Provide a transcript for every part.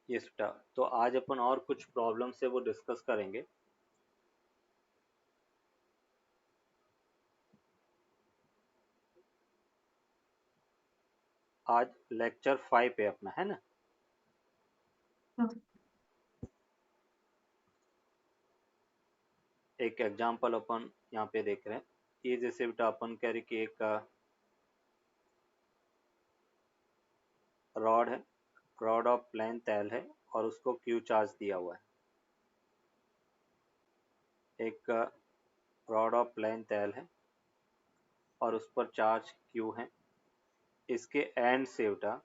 Yes बेटा, तो आज अपन और कुछ प्रॉब्लम से वो डिस्कस करेंगे। आज लेक्चर 5 है अपना, है ना। हाँ। एक एग्जांपल अपन यहाँ पे देख रहे हैं। ये जैसे बेटा अपन कह रहे कि एक रॉड है, रॉड ऑफ लेंथ एल है और उसको क्यू चार्ज दिया हुआ है। एक रॉड ऑफ लेंथ एल है और उस पर चार्ज क्यू है। इसके एंड से बेटा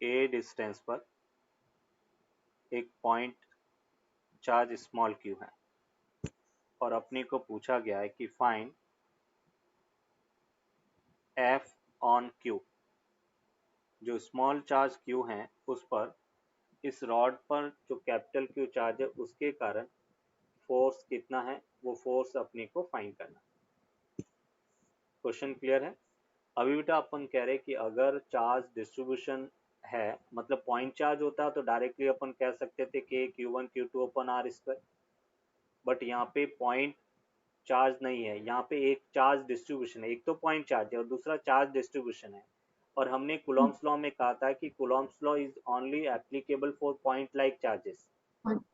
ए डिस्टेंस पर एक पॉइंट चार्ज स्मॉल क्यू है और अपने को पूछा गया है कि फाइंड एफ ऑन क्यू। जो स्मॉल चार्ज क्यू है उस पर, इस रॉड पर जो कैपिटल क्यू चार्ज है उसके कारण फोर्स कितना है, वो फोर्स अपने को फाइंड करना। क्वेश्चन क्लियर है। अभी बेटा अपन कह रहे हैं कि अगर चार्ज डिस्ट्रीब्यूशन है, मतलब पॉइंट चार्ज होता है तो डायरेक्टली अपन कह सकते थे कि Q1 Q2 upon r square. But यहाँ पे पॉइंट चार्ज नहीं है, यहाँ पे एक चार्ज डिस्ट्रीब्यूशन है। एक तो पॉइंट चार्ज है और दूसरा चार्ज डिस्ट्रीब्यूशन है। और हमने कुलॉम्स लॉ में कहा था कि Coulomb's law is only applicable for point like charges.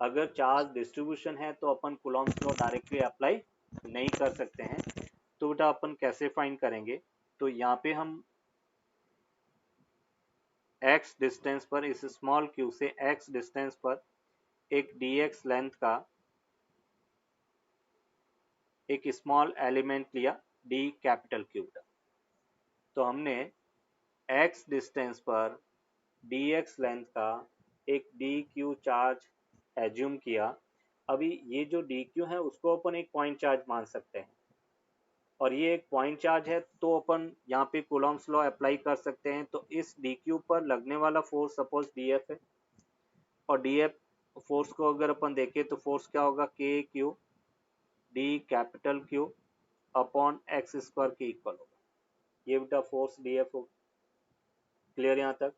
अगर चार्ज डिस्ट्रीब्यूशन है तो अपन कुलॉम्स लॉ डायरेक्टली अप्लाई नहीं कर सकते हैं। तो बेटा अपन कैसे फाइंड करेंगे, तो यहाँ पे हम x डिस्टेंस पर, इस स्मॉल क्यू से x डिस्टेंस पर एक dx लेंथ का एक स्मॉल एलिमेंट लिया, d कैपिटल क्यू। तो हमने x डिस्टेंस पर dx लेंथ का एक dq चार्ज एज्यूम किया। अभी ये जो dq है उसको अपन एक पॉइंट चार्ज मान सकते हैं और ये एक पॉइंट चार्ज है, तो अपन यहाँ पे कूलॉम्स लॉ अप्लाई कर सकते हैं। तो इस dq पर लगने वाला फोर्स सपोज df है और df फोर्स को अगर अपन देखें तो फोर्स क्या होगा, k q d capital Q upon x square के इक्वल होगा। ये बेटा फोर्स df होगा। क्लियर यहाँ तक।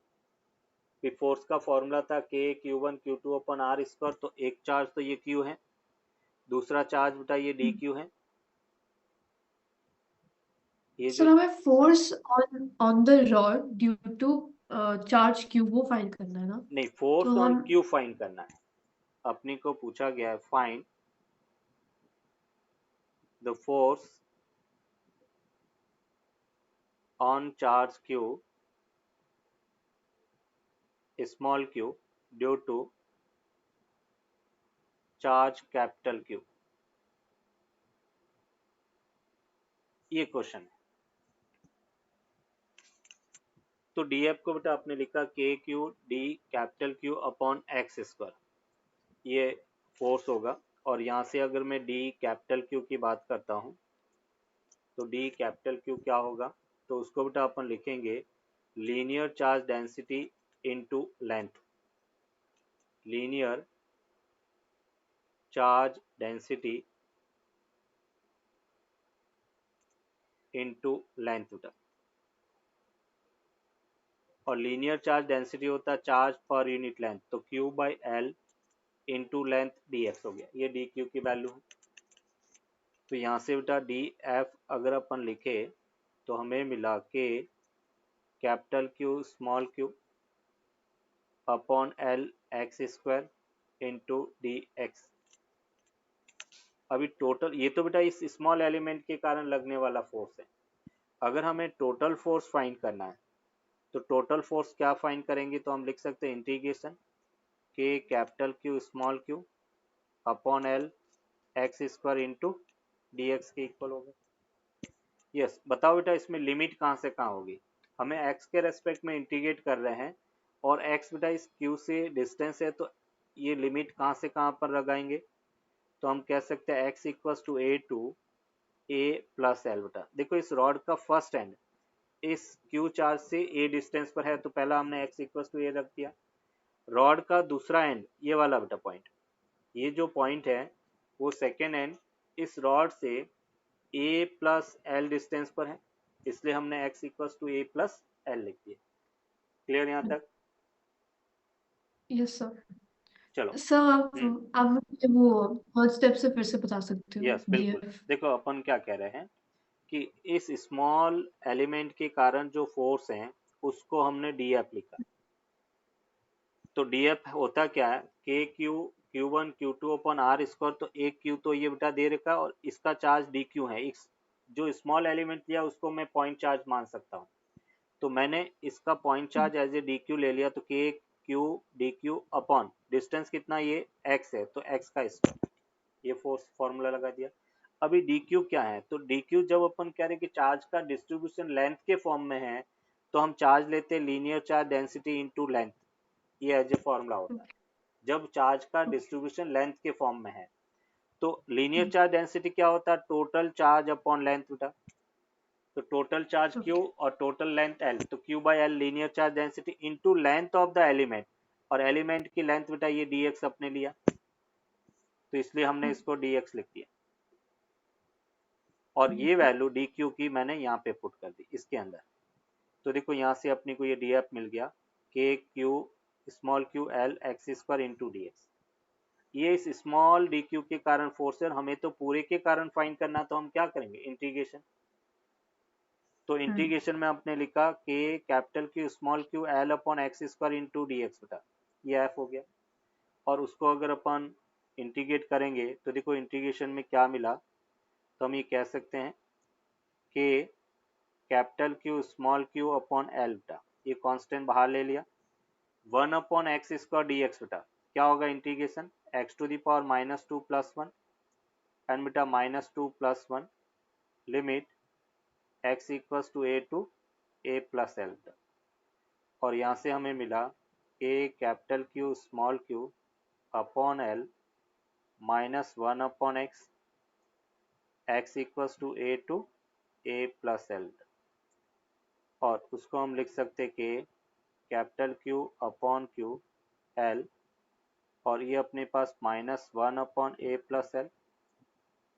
फिर फोर्स का फॉर्मूला था k Q1 Q2 अपन आर स्क्वायर। तो एक चार्ज तो ये q है, दूसरा चार्ज बेटा ये dq है। ये सर जो हमें force on on the rod due to charge q वो फाइंड करना है ना। नहीं, तो फोर्स ऑन हम q फाइंड करना है। अपने को पूछा गया है find the force on charge q small q due to charge capital Q. ये क्वेश्चन है। तो df को बेटा आपने लिखा k q d capital Q upon x square, ये फोर्स होगा। और यहाँ से अगर मैं d कैपिटल क्यू की बात करता हूँ तो d कैपिटल क्यू क्या होगा, तो उसको बेटा अपन लिखेंगे linear charge density into length. Linear charge density into length बेटा। और लीनियर चार्ज डेंसिटी होता है चार्ज पर यूनिट लेंथ, तो Q by L into length D x हो गया। ये डी क्यू की वैल्यू है। तो यहाँ से बेटा डी एफ अगर अपन लिखे तो हमें मिला के capital Q small q upon L x square into D x. अभी टोटल, ये तो बेटा इस स्मॉल एलिमेंट के कारण लगने वाला फोर्स है। अगर हमें टोटल फोर्स फाइंड करना है तो टोटल फोर्स क्या फाइंड करेंगे, तो हम लिख सकते हैं इंटीग्रेशन के capital Q small q upon L x square into D x के इक्वल होगा। यस, बताओ बेटा इसमें लिमिट कहाँ से कहाँ होगी। हमें x के रेस्पेक्ट में इंटीग्रेट कर रहे हैं और x बेटा इस q से डिस्टेंस है, तो ये लिमिट कहाँ से कहाँ पर लगाएंगे। तो हम कह सकते हैं x equals to a to a plus l. बेटा देखो इस रॉड का फर्स्ट एंड इस q चार्ज से a डिस्टेंस पर है, तो पहला हमने x इक्वल्स टू ए रख दिया। रॉड का दूसरा एंड ये वाला बेटा पॉइंट, ये जो पॉइंट है वो सेकेंड एंड इस रॉड से ए प्लस एल डिस्टेंस पर है, इसलिए हमने x equals to a plus l लिख दिया। क्लियर यहाँ तक। Yes sir. चलो। सर आप मुझे वो थर्ड स्टेप से फिर से बता सकते हो यस बिल्कुल। डीएफ। देखो अपन क्या कह रहे हैं कि इस स्मॉल एलिमेंट के कारण जो फोर्स है उसको हमने डीएफ लिखा। तो डीएफ होता क्या है, k q q one q two अपन आर स्क्वायर। तो एक क्यू तो ये बेटा दे रखा और इसका चार्ज डी क्यू है। इस जो स्मॉल एलिमेंट लिया उसको मैं पॉइंट चार्ज मान सकता हूँ। तो मैंने इसका point charge as a d q ले लिया। तो k q d q upon distance कितना, ये एक्स है तो एक्स का स्क्वायर, ये फोर्स फॉर्मूला लगा दिया। अभी डी क्यू क्या है, तो डी क्यू जब अपन कह रहे हैं कि चार्ज का डिस्ट्रीब्यूशन लेंथ के फॉर्म में है तो हम चार्ज लेते हैं linear charge density into length. ये एज ए फॉर्मूला होता है जब चार्ज का डिस्ट्रीब्यूशन लेंथ के फॉर्म में है। तो लीनियर चार्ज डेंसिटी क्या होता है, टोटल चार्ज अपॉन लेंथ बेटा। तो टोटल चार्ज क्यू ओके। और टोटल लेंथ एल, तो Q by L linear charge density into length of the element. और एलिमेंट की लेंथ बेटा ये dx अपने लिया, तो इसलिए हमने इसको dx लिख दिया। और ये वैल्यू डी क्यू की मैंने यहाँ पे पुट कर दी इसके अंदर। तो देखो यहाँ से अपने को ये डी एफ मिल गया, के Q small Q L x square into D x. ये इस स्मॉल डी क्यू के कारण फोर्स है। हमें तो पूरे के कारण फाइंड करना, तो हम क्या करेंगे, इंटीग्रेशन। तो इंटीग्रेशन में आपने लिखा के capital Q small Q L upon x square into D x बेटा, ये एफ हो गया। और उसको अगर अपन इंटीग्रेट करेंगे तो देखो इंटीग्रेशन में क्या मिला। तो हम ये कह सकते हैं कि capital Q small q upon L बेटा, ये कांस्टेंट बाहर ले लिया। 1/x स्क्वायर डी एक्स बेटा क्या होगा, integration x to the power -2 + 1 and बेटा -2 + 1 limit x equals to a to a plus L. और यहाँ से हमें मिला कि capital Q small q upon l -1/x x equals to a plus L. और उसको हम लिख सकते कि capital Q upon q l, और ये अपने पास -1/a plus L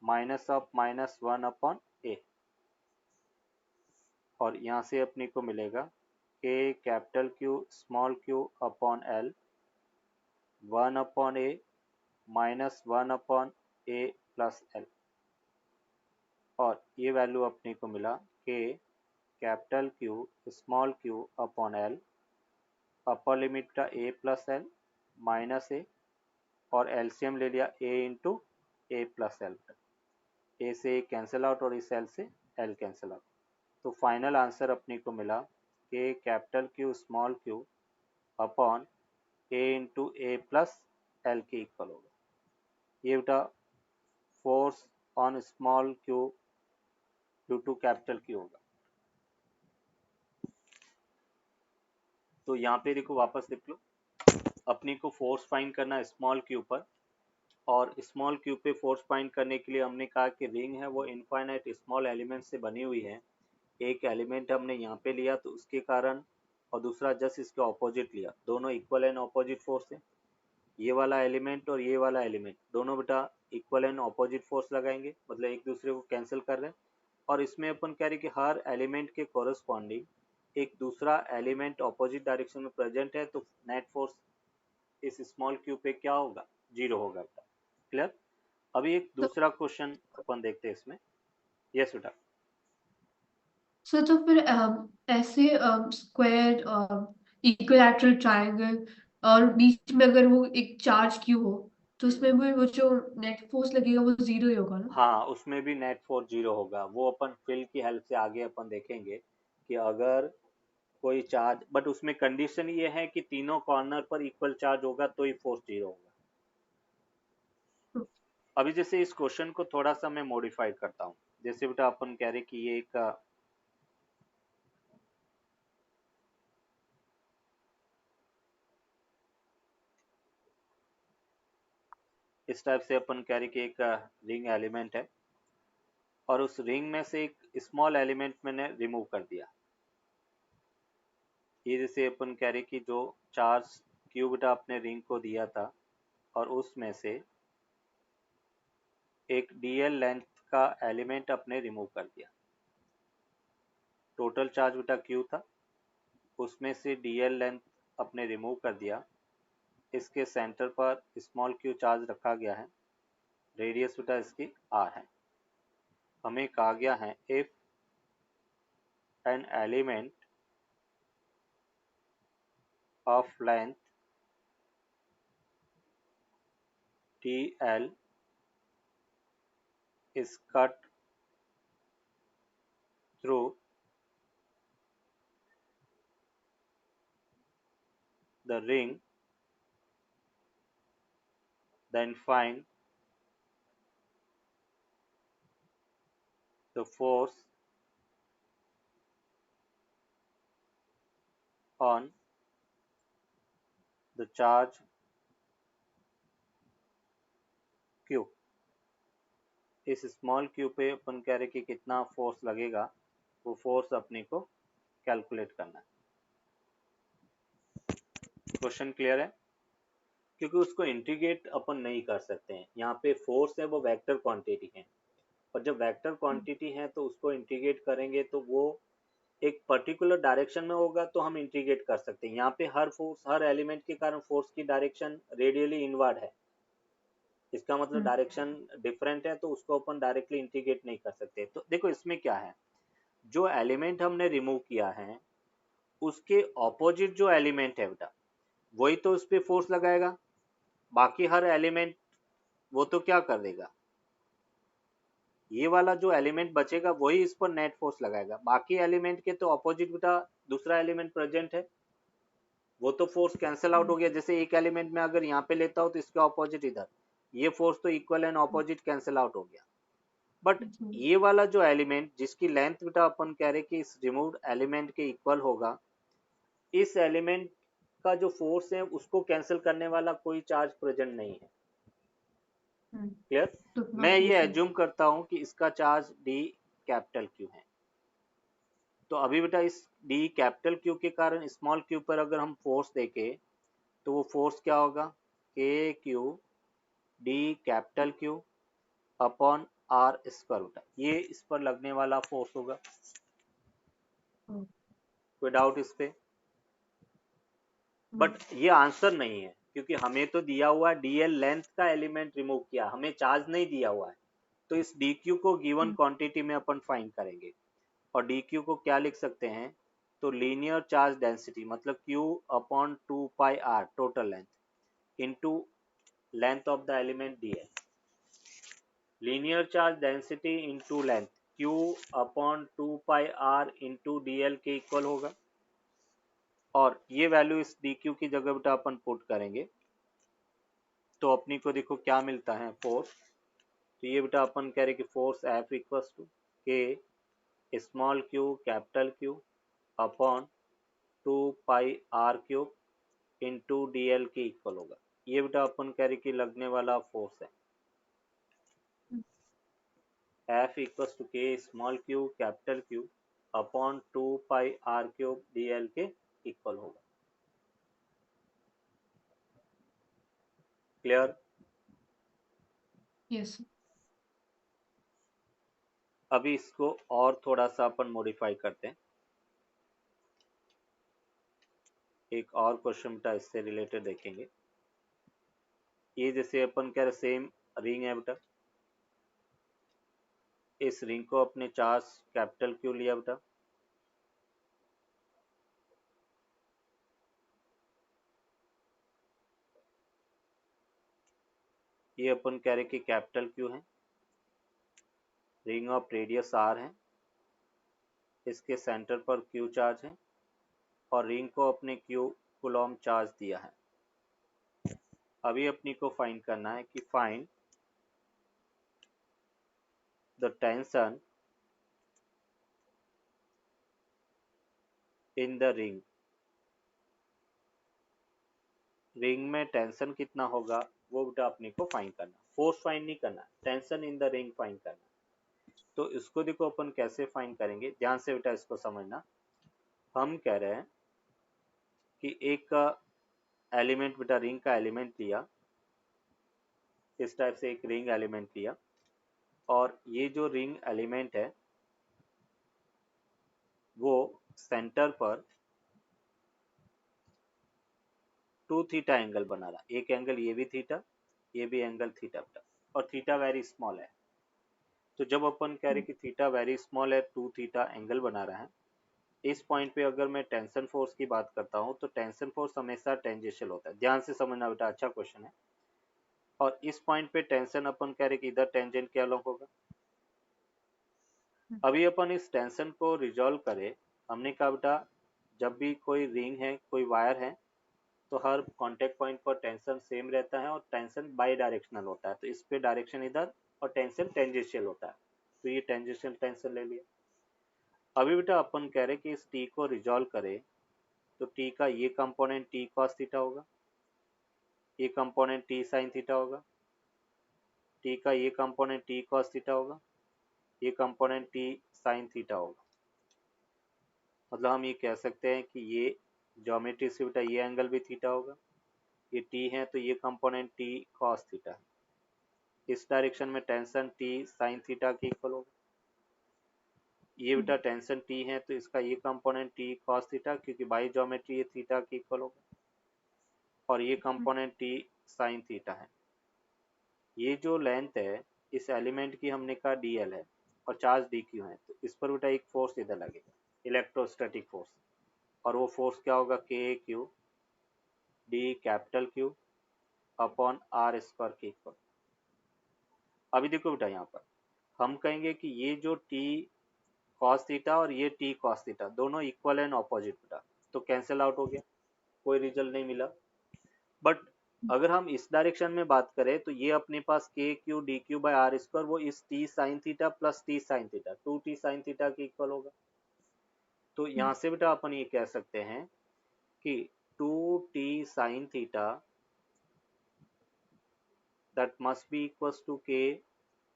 minus of -1/a। और यहाँ से अपने को मिलेगा कि capital Q small q upon L 1/a -1/a plus L. और ये वैल्यू अपने को मिला कि capital Q small q upon L upper limit का a plus L minus A, और एलसीएम ले लिया a into A plus L. A से कैंसिल आउट और इस एल से एल कैंसिल आउट। तो फाइनल आंसर अपने को मिला कि capital Q small q upon A into A plus L के इक्वल होगा। ये बेटा force on small q due to capital Q होगा। तो यहाँ पे देखो वापस लिख लो, अपने को फोर्स फाइंड करना है स्मॉल क्यू पर। और स्मॉल क्यू पे फोर्स फाइंड करने के लिए हमने कहा कि रिंग है वो इनफाइनाइट स्मॉल एलिमेंट से बनी हुई है। एक एलिमेंट हमने यहाँ पे लिया तो उसके कारण, और दूसरा जस्ट इसके ऑपोजिट लिया, दोनों इक्वल एंड ऑपोजिट फोर्स है। ये वाला एलिमेंट और ये वाला एलिमेंट दोनों बेटा इक्वल एंड ऑपोजिट फोर्स लगाएंगे, मतलब एक दूसरे को कैंसिल कर रहे हैं। और इसमें अपन कह रहे हैं कि हर एलिमेंट के कोरस्पॉन्डिंग एक दूसरा एलिमेंट ऑपोजिट डायरेक्शन में प्रेजेंट है, तो नेट फोर्स इस स्मॉल क्यू पे क्या होगा, जीरो होगा बेटा। क्लियर। अभी एक तो दूसरा क्वेश्चन अपन देखते हैं इसमें। यस बेटा। सर तो फिर ऐसे स्क्वायर इक्विलैटरल ट्रायंगल और बीच में अगर वो एक चार्ज क्यू हो तो उसमें भी वो जो नेट फोर्स लगेगा वो जीरो ही होगा ना। हाँ उसमें भी नेट फोर्स जीरो होगा। वो अपन फिल की हेल्प से आगे अपन देखेंगे कि अगर कोई चार्ज, बट उसमें कंडीशन ये है कि तीनों कॉर्नर पर इक्वल चार्ज होगा तो ही फोर्स जीरो होगा। अभी जैसे इस क्वेश्चन को थोड़ा सा मैं मॉडिफाइड करता हूँ। जैसे बेटा अपन कह रहे कि ये एक इस टाइप से अपन कह रहे कि एक रिंग एलिमेंट है, और उस रिंग में से एक स्मॉल एलिमेंट मैंने रिमूव कर दिया। ये जैसे अपन कह रहे कि जो चार्ज क्यू बेटा अपने रिंग को दिया था, और उसमें से एक डीएल लेंथ का एलिमेंट अपने रिमूव कर दिया। टोटल चार्ज बेटा क्यू था, उसमें से डीएल लेंथ अपने रिमूव कर दिया। इसके सेंटर पर स्मॉल क्यू चार्ज रखा गया है, रेडियस बेटा इसकी r है। हमें कहा गया है if an element of length dl is cut through the ring, then find the force on the charge q। इस स्मॉल क्यू पे अपन कह रहे कि कितना फोर्स लगेगा, वो फोर्स अपने को कैलकुलेट करना है। क्वेश्चन क्लियर है? क्योंकि उसको इंटीग्रेट अपन नहीं कर सकते हैं, यहाँ पे फोर्स है वो वेक्टर क्वांटिटी है, और जब वेक्टर क्वांटिटी है तो उसको इंटीग्रेट करेंगे तो वो एक पर्टिकुलर डायरेक्शन में होगा, तो हम इंटीग्रेट कर सकते हैं। यहाँ पे हर फोर्स, हर एलिमेंट के कारण फोर्स की डायरेक्शन रेडियली इनवर्ड है, इसका मतलब डायरेक्शन डिफरेंट है, तो उसको अपन डायरेक्टली इंटीग्रेट नहीं कर सकते। तो देखो इसमें क्या है, जो एलिमेंट हमने रिमूव किया है उसके ऑपोजिट जो एलिमेंट है बेटा, वही तो उस पर फोर्स लगाएगा। बाकी हर एलिमेंट वो तो क्या कर देगा, ये वाला जो एलिमेंट बचेगा वही इस पर नेट फोर्स लगाएगा। बाकी एलिमेंट के तो ऑपोजिट बेटा दूसरा एलिमेंट प्रेजेंट है, वो तो फोर्स कैंसिल आउट हो गया। जैसे एक एलिमेंट में अगर यहाँ पे लेता हूँ तो इसके ऑपोजिट इधर, ये फोर्स तो equal and opposite cancel out हो गया। बट ये वाला जो एलिमेंट जिसकी लेंथ बेटा अपन कह रहे कि इस रिमूव्ड एलिमेंट के इक्वल होगा, इस एलिमेंट का जो फोर्स है उसको कैंसिल करने वाला कोई चार्ज प्रेजेंट नहीं है। क्लियर? मैं ये एज्यूम करता हूं कि इसका चार्ज डी कैपिटल क्यू है। तो अभी बेटा इस डी कैपिटल क्यू के कारण स्मॉल क्यू पर अगर हम फोर्स देखें तो वो फोर्स क्या होगा, k q D capital Q upon are square बेटा, ये इस पर लगने वाला फोर्स होगा। कोई डाउट इस पे? बट ये आंसर नहीं है, क्योंकि हमें तो दिया हुआ है डीएल लेंथ का एलिमेंट रिमूव किया, हमें चार्ज नहीं दिया हुआ है। तो इस डी क्यू को गिवन क्वांटिटी में अपन फाइंड करेंगे, और डी क्यू को क्या लिख सकते हैं, तो लीनियर चार्ज डेंसिटी मतलब q upon 2 pi r total length into length of the element dl. Linear charge density into length q upon 2 pi are into dl के इक्वल होगा, और ये वैल्यू इस डी क्यू की जगह बेटा अपन पुट करेंगे तो अपनी को देखो क्या मिलता है, फोर्स। तो ये बेटा अपन कह रहे कि फोर्स एफ इक्वल्स टू के small q capital Q upon 2 pi are cube into D l के इक्वल होगा। ये बेटा अपन कह रहे कि लगने वाला फोर्स है, एफ इक्वल्स टू के small q capital Q upon 2 pi are cube d l के इक्वल होगा। क्लियर? यस। अभी इसको और थोड़ा सा अपन मॉडिफाई करते हैं। एक और क्वेश्चन बेटा इससे रिलेटेड देखेंगे। ये जैसे अपन कह रहे सेम रिंग है बेटा, इस रिंग को अपने चार्ज कैपिटल क्यू लिया बेटा, ये अपन कह रहे कि कैपिटल क्यू है, रिंग ऑफ रेडियस आर है, इसके सेंटर पर क्यू चार्ज है, और रिंग को अपने क्यू कूलॉम चार्ज दिया है। अभी अपनी को फाइंड करना है कि find the tension in the ring. Ring में टेंशन कितना होगा वो बेटा अपने को फाइंड करना, फोर्स फाइंड नहीं करना, tension in the ring find करना। तो इसको देखो अपन कैसे फाइंड करेंगे, ध्यान से बेटा इसको समझना। हम कह रहे हैं कि एक एलिमेंट बेटा रिंग का एलिमेंट लिया, इस टाइप से एक रिंग एलिमेंट लिया, और ये जो रिंग एलिमेंट है वो सेंटर पर टू थीटा एंगल बना रहा है, एक एंगल ये भी थीटा, ये भी एंगल थीटा बेटा, और थीटा वेरी स्मॉल है। तो जब अपन कह रहे कि थीटा वेरी स्मॉल है, टू थीटा एंगल बना रहा है, इस पॉइंट पे अगर मैं टेंशन फोर्स की बात करता हूँ तो टेंशन फोर्स हमेशा टेंजेंशियल होता है, ध्यान से समझना बेटा, अच्छा क्वेश्चन है। और इस पॉइंट पे टेंशन अपन कह रहे कि इधर टेंजेंट क्या लॉन्ग होगा। अभी अपन इस टेंशन को रिजॉल्व करें, हमने कहा बेटा जब भी कोई रिंग है, कोई वायर है, तो हर कांटेक्ट पॉइंट पर टेंशन सेम रहता है और टेंशन बाई डायरेक्शनल होता है, तो इस पे डायरेक्शन इधर और टेंशन टेंजेंशियल होता है, तो ये टेंजेंशियल टेंशन ले लिया। अभी बेटा अपन कह रहे कि इस टी को रिजॉल्व करें, तो टी का ये कंपोनेंट टी कॉस थीटा होगा, ये कंपोनेंट टी साइन थीटा होगा, टी का ये कंपोनेंट टी कॉस थीटा होगा, ये कंपोनेंट टी साइन थीटा होगा। मतलब हम ये कह सकते हैं कि ये ज्योमेट्री से बेटा ये एंगल भी थीटा होगा, ये टी है तो ये कंपोनेंट टी कॉस थीटा है, इस डायरेक्शन में टेंशन टी साइन थीटा की इक्वल होगा। ये बेटा टेंशन टी है तो इसका ये कंपोनेंट टी कॉस थीटा, क्योंकि बाई ज्योमेट्री ये थीटा की इक्वल होगा, और ये कंपोनेंट टी साइन थीटा है। ये जो लेंथ है इस एलिमेंट की हमने कहा dl है और चार्ज dq है, तो इस पर बेटा एक फोर्स इधर लगेगा, इलेक्ट्रोस्टैटिक फोर्स, और वो फोर्स क्या होगा, k q D capital Q upon are square के इक्वल। अभी देखो बेटा यहाँ पर हम कहेंगे कि ये जो टी कॉस थीटा और ये टी कॉस थीटा दोनों इक्वल एंड ऑपोजिट बेटा, तो कैंसिल आउट हो गया, कोई रिजल्ट नहीं मिला। बट अगर हम इस डायरेक्शन में बात करें तो ये अपने पास k q d q by are square वो इस T sine theta plus T sine theta two T sine theta के इक्वल होगा। तो यहाँ से बेटा अपन ये कह सकते हैं कि two T sine theta that must be equals to के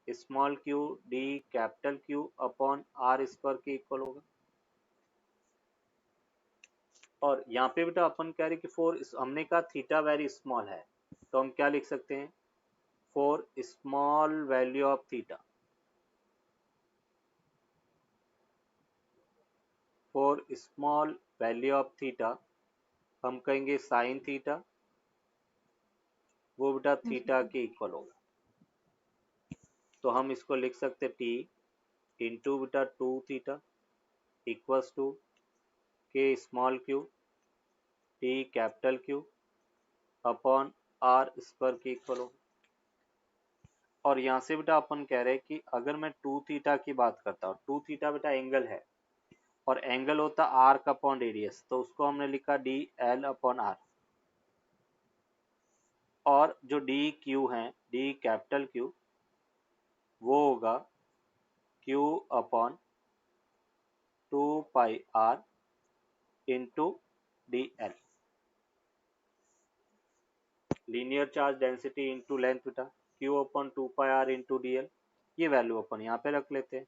small q D capital Q upon are square के इक्वल होगा। और यहाँ पे बेटा अपन कह रहे कि फोर हमने कहा थीटा वेरी स्मॉल है, तो हम क्या लिख सकते हैं, for small value of theta, for small value of theta हम कहेंगे साइन थीटा, वो बेटा थीटा के इक्वल होगा। तो हम इसको लिख सकते टी इंटू बेटा टू थीटा इक्वल्स टू के small q T capital Q upon are square के इक्वल होगा। और यहाँ से बेटा अपन कह रहे हैं कि अगर मैं टू थीटा की बात करता हूँ, टू थीटा बेटा एंगल है और एंगल होता आर्क अपॉन रेडियस, तो उसको हमने लिखा डी एल अपॉन आर, और जो डी क्यू है डी कैपिटल क्यू वो होगा Q upon two pi are into D L, linear charge density into length बेटा, Q upon two pi are into D L, ये वैल्यू अपन यहाँ पे रख लेते हैं।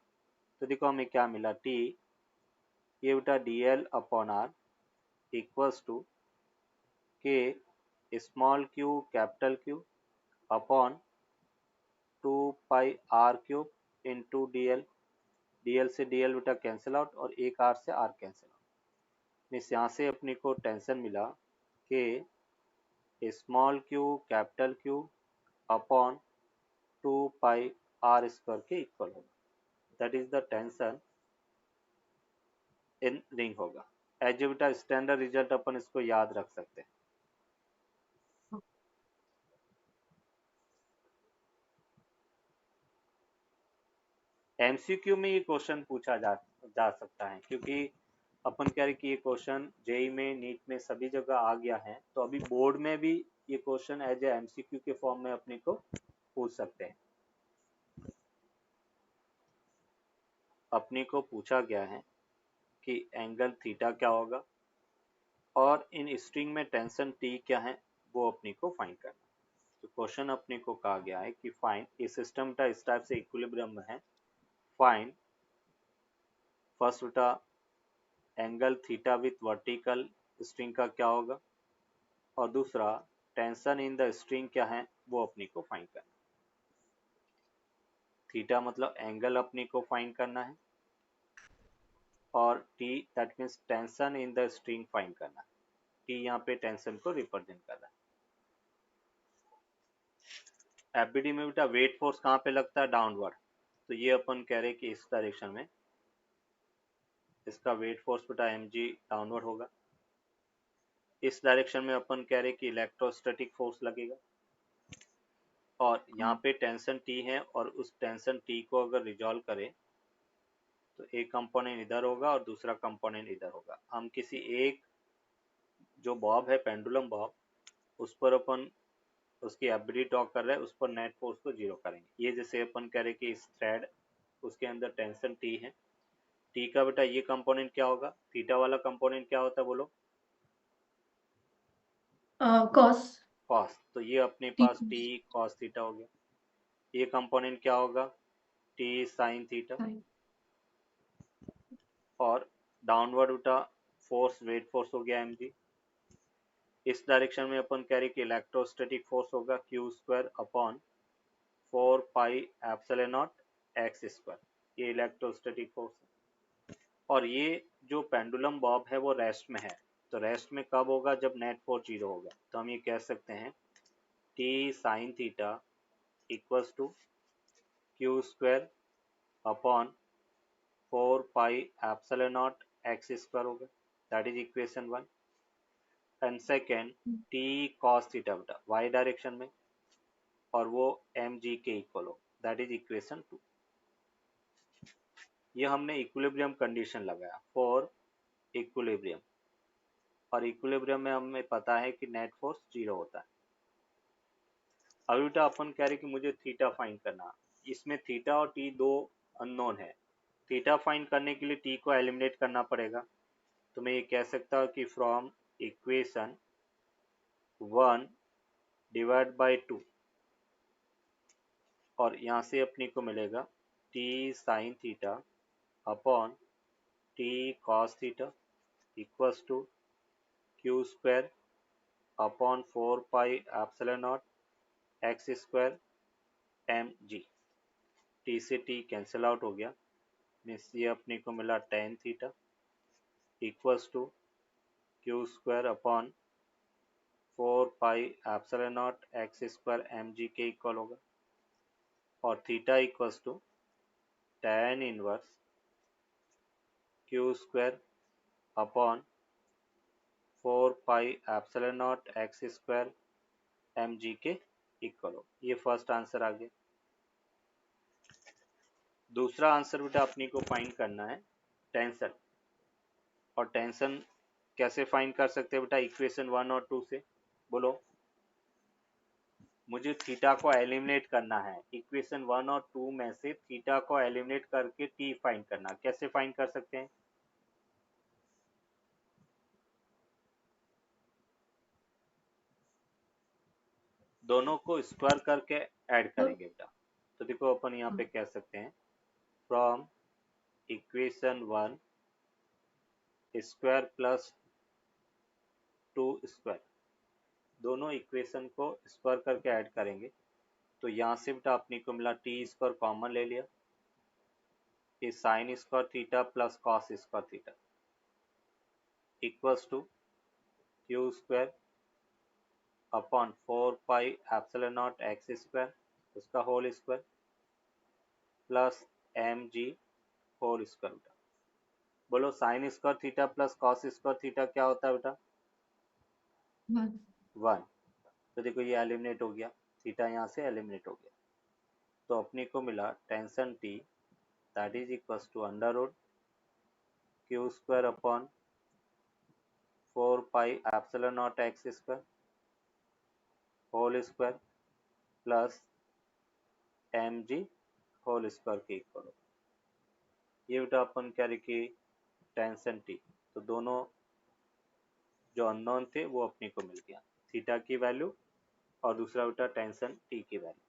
तो देखो हमें क्या मिला, टी ये बेटा D L upon R equals to के small q capital Q upon two pi are cube into D L, D L से डी एल बेटा कैंसिल आउट और एक आर से आर कैंसिल आउट। इस यहाँ से अपने को टेंशन मिला कि small q capital Q upon two pi r square के इक्वल होगा, that is the tension in ring होगा। एज बेटा स्टैंडर्ड रिजल्ट अपन इसको याद रख सकते हैं। एमसीक्यू में ये क्वेश्चन पूछा जा सकता है, क्योंकि अपन कह रहे कि ये क्वेश्चन जेई में नीट में सभी जगह आ गया है, तो अभी बोर्ड में भी ये क्वेश्चन एज ए एमसीक्यू के फॉर्म में अपने को पूछ सकते हैं। अपने को पूछा गया है कि एंगल थीटा क्या होगा और इन स्ट्रिंग में टेंशन टी क्या है, वो अपने को फाइंड करना है। तो क्वेश्चन अपने को कहा गया है कि फाइंड, ये सिस्टम का इस टाइप से इक्विलिब्रियम में है, फाइंड फर्स्ट बेटा angle theta with vertical string का क्या होगा, और दूसरा टेंशन इन द स्ट्रिंग क्या है वो अपने को फाइंड करना है। थीटा मतलब एंगल अपने को फाइंड करना है, और T that means tension in the string find करना है। टी यहाँ पे टेंशन को रिप्रेजेंट कर रहा है। एफबीडी में बेटा वेट फोर्स कहाँ पे लगता है, डाउनवर्ड, तो ये अपन कह रहे हैं कि इस डायरेक्शन में इसका वेट फोर्स बेटा mg डाउनवर्ड होगा। इस डायरेक्शन में अपन कह रहे हैं कि इलेक्ट्रोस्टैटिक फोर्स लगेगा, और यहाँ पे टेंशन टी है, और उस टेंशन टी को अगर रिजॉल्व करें तो एक कंपोनेंट इधर होगा और दूसरा कंपोनेंट इधर होगा। हम किसी एक जो बॉब है पेंडुलम बॉब, उस पर अपन उसकी एफबीडी टॉक कर रहे हैं, उस पर नेट फोर्स को जीरो करेंगे। ये जैसे अपन कह रहे हैं कि इस थ्रेड उसके अंदर टेंशन टी है, टी का बेटा ये कंपोनेंट क्या होगा, थीटा वाला कंपोनेंट क्या होता है बोलो, कॉस कॉस, तो ये अपने T pass T cos theta हो गया। ये कंपोनेंट क्या होगा, टी साइन थीटा। साइन। और डाउनवर्ड बेटा फोर्स वेट फोर्स हो गया mg। इस डायरेक्शन में अपन कह रहे कि इलेक्ट्रोस्टैटिक फोर्स होगा q square upon 4 pi epsilon naught x square, ये इलेक्ट्रोस्टैटिक फोर्स है। और ये जो पेंडुलम बॉब है वो रेस्ट में है, तो रेस्ट में कब होगा, जब नेट फोर्स जीरो होगा। तो हम ये कह सकते हैं T sine theta equals to Q square upon 4 pi epsilon naught x square होगा, that is equation 1। And second T cos theta बेटा वाई डायरेक्शन में, और वो mg के इक्वल हो, दैट इज इक्वेशन 2। ये हमने इक्विलिब्रियम कंडीशन लगाया फॉर इक्विलिब्रियम, और इक्विलिब्रियम में हमें पता है कि नेट फोर्स जीरो होता है। अभी बेटा अपन कह रहे कि मुझे थीटा फाइंड करना, इसमें थीटा और टी दो अननोन है। थीटा फाइंड करने के लिए टी को एलिमिनेट करना पड़ेगा, तो मैं ये कह सकता हूँ कि फ्रॉम इक्वेशन 1 डिवाइड बाई 2, और यहाँ से अपने को मिलेगा T sine theta upon T cos theta equals to Q square upon 4 pi epsilon naught x square m g. T से टी कैंसिल आउट हो गया, मीन्स ये अपने को मिला tan theta equals to Q square upon 4 pi epsilon naught x square m g के equal होगा, और theta equals to tan inverse q square upon 4 pi epsilon naught x square m g के equal हो। ये first answer आ गया। दूसरा answer बेटा अपनी को फाइंड करना है टेंशन, और टेंशन कैसे फाइंड कर सकते हैं बेटा, इक्वेशन 1 और 2 से। बोलो, मुझे थीटा को एलिमिनेट करना है, इक्वेशन 1 और 2 में से थीटा को एलिमिनेट करके टी फाइंड करना, कैसे फाइंड कर सकते हैं, दोनों को स्क्वायर करके ऐड तो करेंगे बेटा। तो देखो अपन यहाँ पे कह सकते हैं from equation 1 square plus 2 square, दोनों इक्वेशन को स्क्वायर करके ऐड करेंगे। तो यहाँ से बेटा अपने को मिला टी स्क्वायर कॉमन ले लिया, ये sine square theta plus cos square theta equals to Q square upon 4 pi epsilon naught x square उसका whole square plus M G whole square बेटा। बोलो sine square theta plus cos square theta क्या होता है बेटा, 1। तो देखो ये एलिमिनेट हो गया, थीटा यहाँ से एलिमिनेट हो गया, तो अपने को मिला tension T that is equals to under root q square upon 4 pi epsilon naught x square whole square plus M G whole square के इक्वल हो। ये बेटा अपन कह रहे कि टेंशन टी, तो दोनों जो अननोन थे वो अपने को मिल गया, थीटा की वैल्यू और दूसरा बेटा टेंशन टी की value.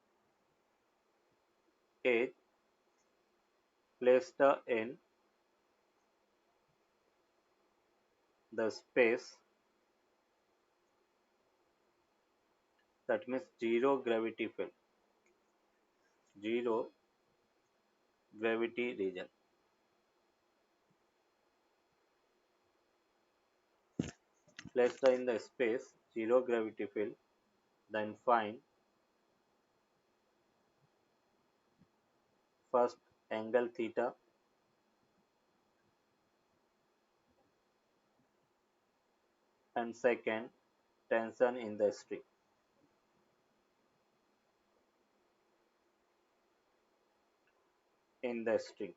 As placed in the space, that means zero gravity field, zero gravity region। place the in the space zero gravity field, then find first angle theta and second tension in the string. In the string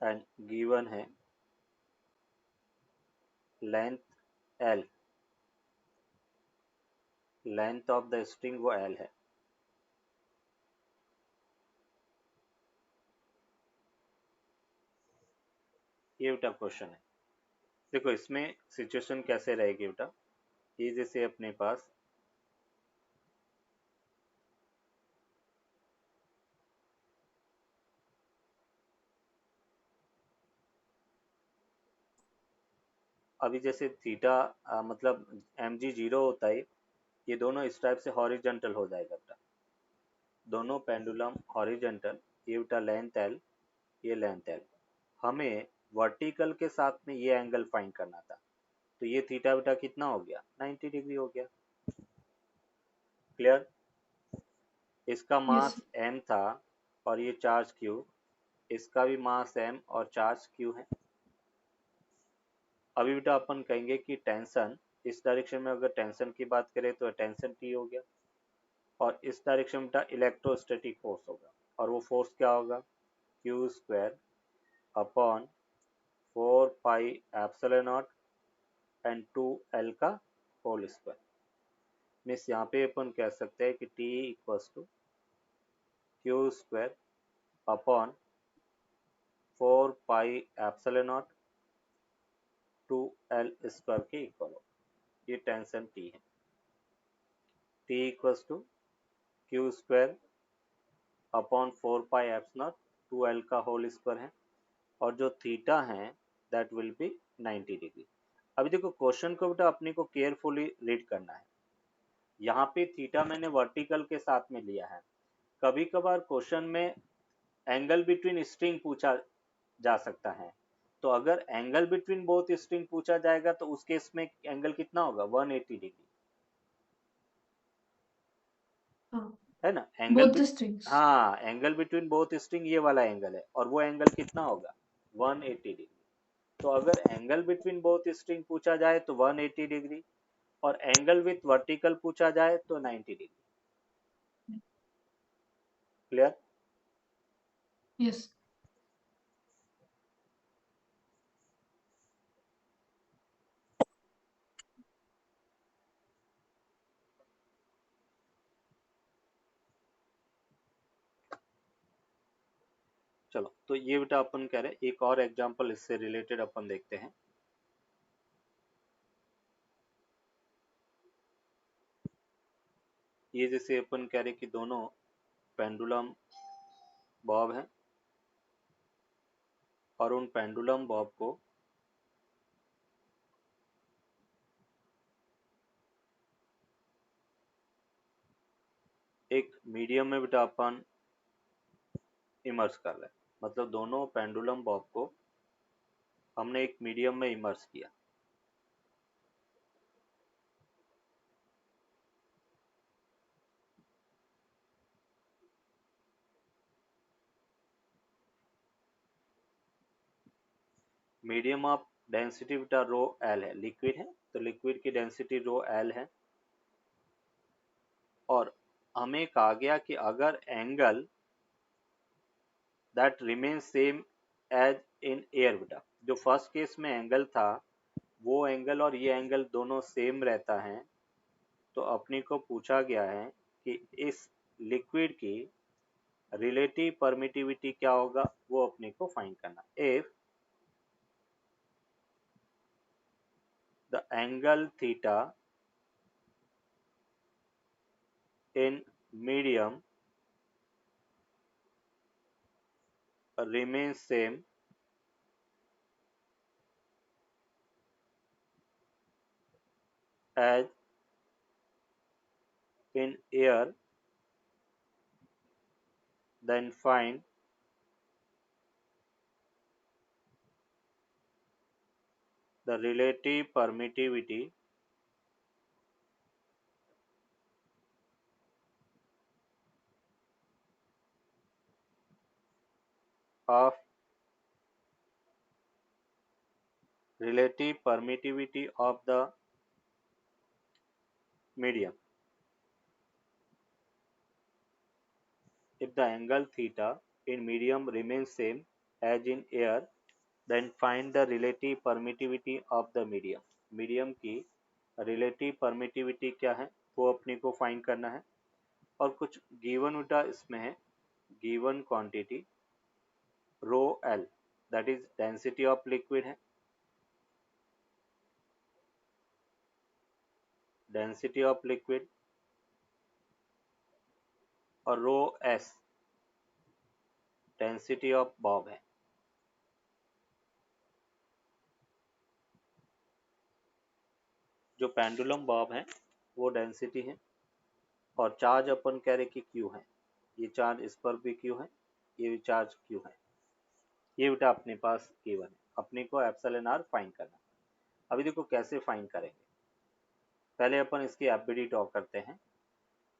and given है length L, length of the string वो L है। ये बेटा question है। देखो इसमें situation कैसे रहेगी बेटा, ये जैसे अपने पास अभी जैसे थीटा मतलब mg 0 होता है, ये दोनों इस टाइप से हॉरिजेंटल हो जाएगा बेटा, दोनों पेंडुलम हॉरिजेंटल, ये बेटा लेंथ L, ये लेंथ L। हमें वर्टिकल के साथ में ये एंगल फाइंड करना था, तो ये थीटा बेटा कितना हो गया, 90 डिग्री हो गया। क्लियर? इसका यस मास m था और ये चार्ज q, इसका भी मास m और चार्ज q है। अभी बेटा अपन कहेंगे कि टेंशन इस डायरेक्शन में, अगर टेंशन की बात करें तो टेंशन T हो गया, और इस डायरेक्शन में बेटा इलेक्ट्रोस्टैटिक फोर्स होगा, और वो फोर्स क्या होगा, q square upon 4 pi epsilon not and 2L का होल स्क्वायर। मीन्स यहाँ पे अपन कह सकते हैं कि T equals to Q square upon 4 pi epsilon naught 2L square के इक्वल हो। ये टेंशन T है। T equals to Q square upon 4 pi epsilon naught 2L का होल स्क्वायर है, और जो थीटा है दैट विल बी 90 डिग्री। अभी देखो क्वेश्चन को बेटा अपने को केयरफुली रीड करना है। यहाँ पे थीटा मैंने वर्टिकल के साथ में लिया है। कभी कभार क्वेश्चन में एंगल बिटवीन स्ट्रिंग पूछा जा सकता है, तो अगर एंगल बिटवीन बोथ स्ट्रिंग पूछा जाएगा तो उस केस में एंगल कितना होगा, 180 डिग्री, हाँ है ना। Angle both the strings. हाँ, एंगल बिटवीन बोथ स्ट्रिंग ये वाला एंगल है, और वो एंगल कितना होगा, 180 डिग्री। तो अगर एंगल बिटवीन बोथ स्ट्रिंग पूछा जाए तो 180 डिग्री, और एंगल विथ वर्टिकल पूछा जाए तो 90 डिग्री। क्लियर? यस चलो तो ये बेटा अपन कह रहे हैं, एक और एग्जांपल इससे रिलेटेड अपन देखते हैं। ये जैसे अपन कह रहे कि दोनों पेंडुलम बॉब हैं, और उन पेंडुलम बॉब को एक मीडियम में बेटा अपन इमर्स कर रहे हैं। मतलब दोनों पेंडुलम बॉब को हमने एक मीडियम में इमर्स किया। मीडियम ऑफ डेंसिटी बेटा रो एल है, लिक्विड है तो लिक्विड की डेंसिटी रो एल है, और हमें कहा गया कि अगर angle that remain same as in air, बेटा जो फर्स्ट केस में एंगल था वो एंगल और ये एंगल दोनों सेम रहता है, तो अपने को पूछा गया है कि इस लिक्विड की रिलेटिव परमिटिविटी क्या होगा, वो अपने को फाइंड करना। If the angle theta in medium remains same as in air, then find the relative permittivity of the medium. If the angle theta in medium remains same as in air, then find the relative permittivity of the medium. Medium की relative permittivity क्या है वो अपने को find करना है, और कुछ गिवन उल्टा इसमें है, given quantity rho L that is density of liquid है, डेंसिटी ऑफ लिक्विड, और rho S density of Bob है। जो पेंडुलम बॉब है वो डेंसिटी है, और चार्ज अपन कह रहे कि क्यू है, ये चार्ज इस पर भी क्यू है, ये भी चार्ज क्यू है, ये बेटा अपने पास गिवन है। अपने को एप्सिलॉन आर फाइंड करना। अभी देखो कैसे फाइंड करेंगे। पहले अपन इसकी एफबीडी ड्रॉ करते हैं,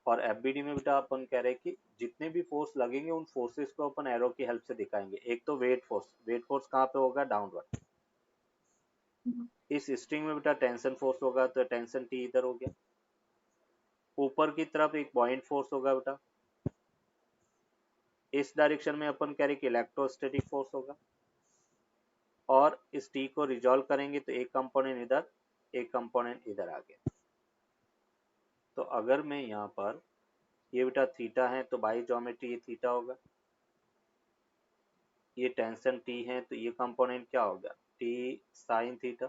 और एफबीडी में बेटा अपन कह रहे हैं कि जितने भी फोर्स लगेंगे उन फोर्सेस को अपन एरो की हेल्प से दिखाएंगे। एक तो वेट फोर्स कहाँ पे होगा, डाउनवर्ड। इस स्ट्रिंग में बेटा टेंशन फोर्स होगा, तो टेंशन टी इधर हो गया। ऊपर की तरफ एक बॉइंट फोर्स होगा बेटा, इस डायरेक्शन में अपन कह रहे कि इलेक्ट्रोस्टैटिक फोर्स होगा, और इस टी को रिजॉल्व करेंगे तो एक कंपोनेंट इधर, एक कंपोनेंट इधर आ गया। तो अगर मैं यहाँ पर, ये बेटा थीटा है तो बाई ज्योमेट्री ये थीटा होगा, ये टेंशन टी है तो ये कंपोनेंट क्या होगा, टी साइन थीटा,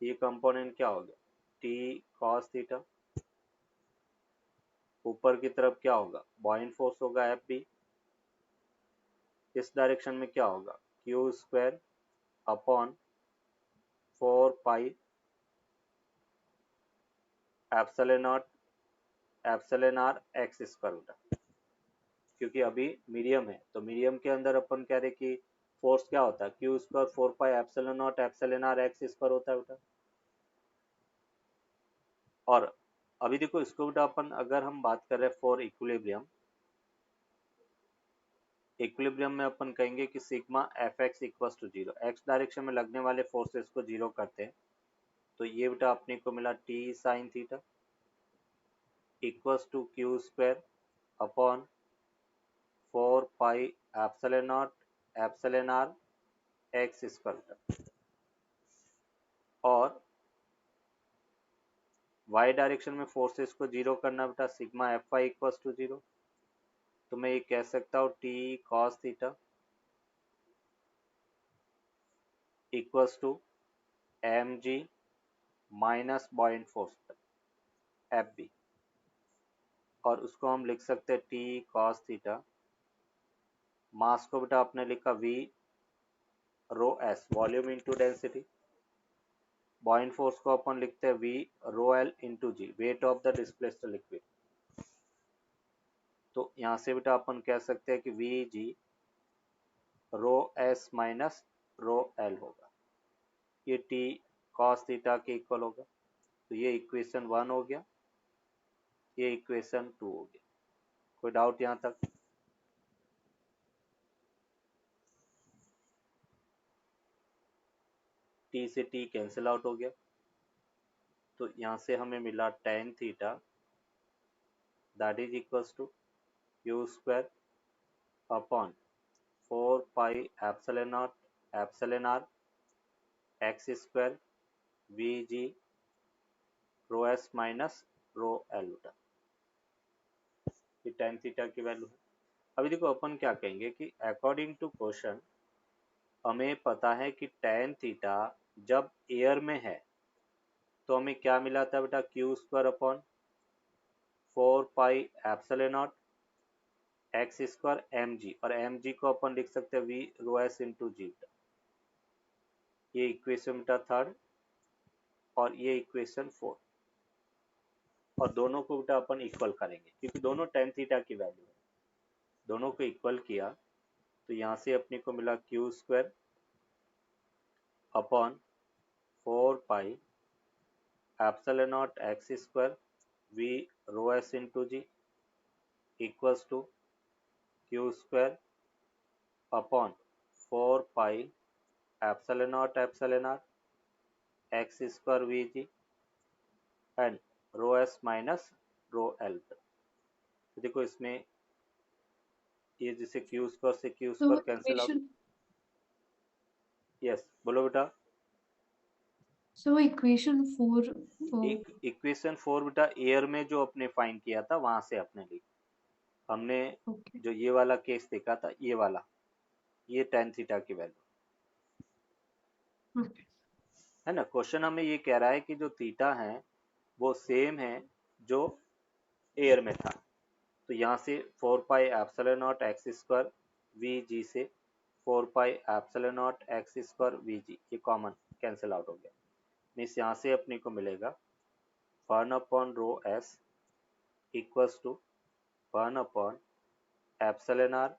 ये कंपोनेंट क्या होगा, टी कॉस थीटा। ऊपर की तरफ क्या होगा, बॉइंट फोर्स होगा एफ बी, इस डायरेक्शन में क्या होगा, q square upon 4 pi epsilon r x square होता। क्योंकि अभी मीडियम है तो मीडियम के अंदर अपन कह रहे कि फोर्स क्या होता है, q square 4 pi epsilon r x square होता है बेटा। और अभी देखो इसको बेटा अपन अगर हम बात कर रहे हैं फॉर इक्विलिब्रियम, इक्विलिब्रियम में अपन कहेंगे कि sigma f x equals to zero, x direction में लगने वाले फोर्सेस को जीरो करते हैं। तो ये बेटा अपने को मिला T sine theta equals to Q square upon 4 pi epsilon r x square. और y डायरेक्शन में फोर्सेस को जीरो करना बेटा, sigma f y equals to zero. तो मैं ये कह सकता हूँ T cos theta equals to m g minus buoyant force f b, और उसको हम लिख सकते हैं टी कॉस थीटा, मास को बेटा आपने लिखा V rho s volume into density, buoyant force को अपन लिखते हैं V rho l into g weight of the displaced liquid. तो यहाँ से बेटा अपन कह सकते हैं कि V g rho S minus rho l होगा, ये टी कॉस थीटा के इक्वल होगा। तो ये इक्वेशन 1 हो गया, ये इक्वेशन 2 हो गया। कोई डाउट यहाँ तक? टी से टी कैंसिल आउट हो गया, तो यहाँ से हमें मिला tan theta that is equals to Q square upon 4 pi epsilon r x square V g rho S minus rho l होता, ये टेन थीटा की वैल्यू है। अभी देखो अपन क्या कहेंगे कि अकॉर्डिंग टू क्वेश्चन हमें पता है कि टेन थीटा जब एयर में है तो हमें क्या मिला था बेटा, q square upon 4 pi epsilon naught x square m g, और एम जी को अपन लिख सकते हैं V rho s into g. ये इक्वेशन बेटा थर्ड, और ये इक्वेशन फोर्थ, और दोनों को बेटा अपन इक्वल करेंगे क्योंकि दोनों टेन थीटा की वैल्यू है। दोनों को इक्वल किया तो यहाँ से अपने को मिला Q square upon 4 pi epsilon naught x square v rho s into g equals to q square upon 4 pi epsilon r x square vg and rho s minus rho l। तो देखो इसमें ये जैसे क्यू स्क्वायर से Q तो square cancel out. Equation yes बोलो बेटा। So equation 4 equation 4 बेटा एयर में जो अपने फाइंड किया था वहां से अपने ली हमने। ओके जो ये वाला केस देखा था ये वाला, ये tan थीटा की वैल्यू ओके है ना। क्वेश्चन हमें ये कह रहा है कि जो थीटा है वो सेम है जो एयर में था। तो यहाँ से 4 pi epsilon naught x square V जी से 4 pi epsilon naught x square V जी ये कॉमन कैंसिल आउट हो गया। मीन्स यहाँ से अपने को मिलेगा 1 upon rho s equals to 1 upon epsilon r